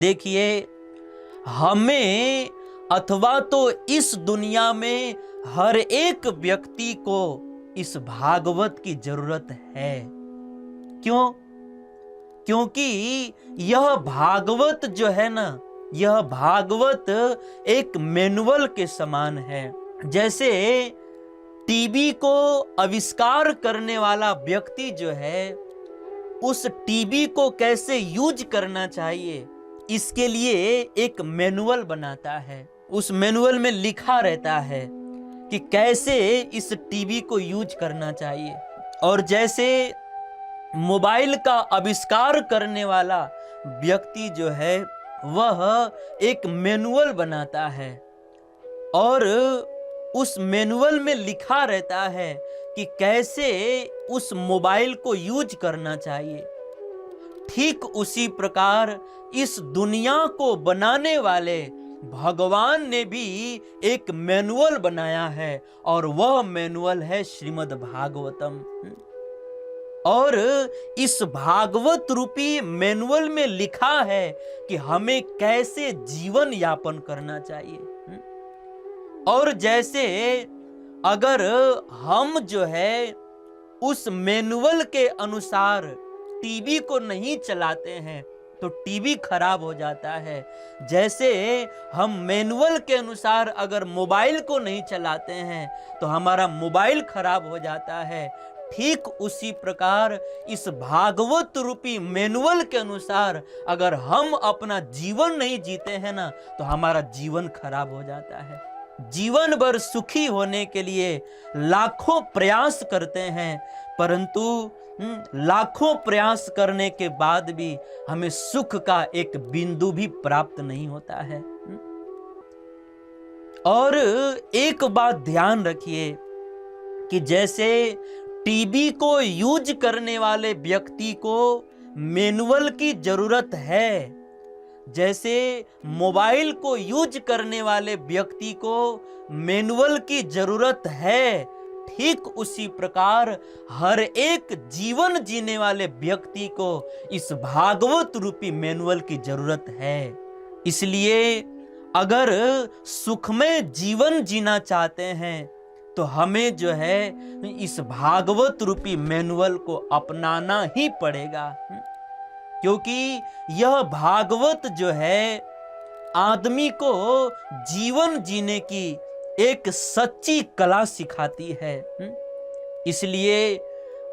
देखिए, हमें अथवा तो इस दुनिया में हर एक व्यक्ति को इस भागवत की जरूरत है। क्यों? क्योंकि यह भागवत जो है ना, यह भागवत एक मैनुअल के समान है। जैसे टीवी को आविष्कार करने वाला व्यक्ति जो है, उस टीवी को कैसे यूज करना चाहिए इसके लिए एक मैनुअल बनाता है। उस मैनुअल में लिखा रहता है कि कैसे इस टीवी को यूज करना चाहिए। और जैसे मोबाइल का आविष्कार करने वाला व्यक्ति जो है, वह एक मैनुअल बनाता है और उस मैनुअल में लिखा रहता है कि कैसे उस मोबाइल को यूज करना चाहिए। ठीक उसी प्रकार इस दुनिया को बनाने वाले भगवान ने भी एक मैनुअल बनाया है और वह मैनुअल है श्रीमद् भागवतम। और इस भागवत रूपी मैनुअल में लिखा है कि हमें कैसे जीवन यापन करना चाहिए। और जैसे अगर हम जो है उस मैनुअल के अनुसार टीवी को नहीं चलाते हैं तो टीवी खराब हो जाता है। जैसे हम मैनुअल के अनुसार अगर मोबाइल को नहीं चलाते हैं तो हमारा मोबाइल खराब हो जाता है। ठीक उसी प्रकार इस भागवत रूपी मैनुअल के अनुसार अगर हम अपना जीवन नहीं जीते हैं ना, तो हमारा जीवन खराब हो जाता है। जीवन भर सुखी होने के लिए लाखों प्रयास करते हैं, परंतु लाखों प्रयास करने के बाद भी हमें सुख का एक बिंदु भी प्राप्त नहीं होता है। और एक बात ध्यान रखिए कि जैसे टीवी को यूज करने वाले व्यक्ति को मैनुअल की जरूरत है, जैसे मोबाइल को यूज करने वाले व्यक्ति को मैनुअल की जरूरत है, ठीक उसी प्रकार हर एक जीवन जीने वाले व्यक्ति को इस भागवत रूपी मैनुअल की जरूरत है। इसलिए अगर सुखमय जीवन जीना चाहते हैं तो हमें जो है इस भागवत रूपी मैनुअल को अपनाना ही पड़ेगा। क्योंकि यह भागवत जो है आदमी को जीवन जीने की एक सच्ची कला सिखाती है। इसलिए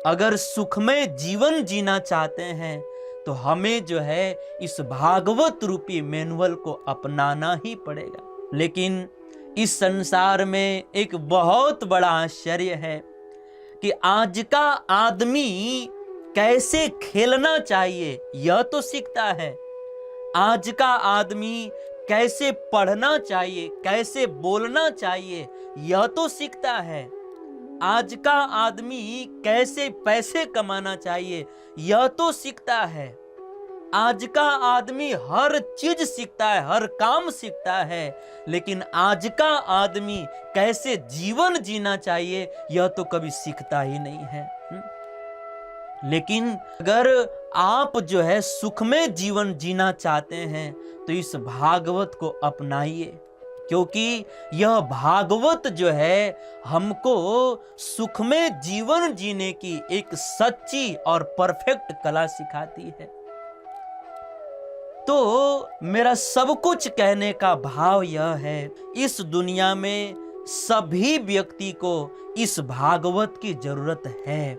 अगर सुखमय जीवन जीना चाहते हैं तो हमें जो है इस भागवत रूपी मैनुअल को अपनाना ही पड़ेगा। लेकिन इस संसार में एक बहुत बड़ा आश्चर्य है कि आज का आदमी कैसे खेलना चाहिए यह तो सीखता है। आज का आदमी कैसे पढ़ना चाहिए, कैसे बोलना चाहिए यह तो सीखता है। आज का आदमी कैसे पैसे कमाना चाहिए यह तो सीखता है। आज का आदमी हर चीज सीखता है, हर काम सीखता है, लेकिन आज का आदमी कैसे जीवन जीना चाहिए यह तो कभी सीखता ही नहीं है। लेकिन अगर आप जो है सुखमय जीवन जीना चाहते हैं तो इस भागवत को अपनाइए, क्योंकि यह भागवत जो है हमको सुखमय जीवन जीने की एक सच्ची और परफेक्ट कला सिखाती है। तो मेरा सब कुछ कहने का भाव यह है, इस दुनिया में सभी व्यक्ति को इस भागवत की जरूरत है।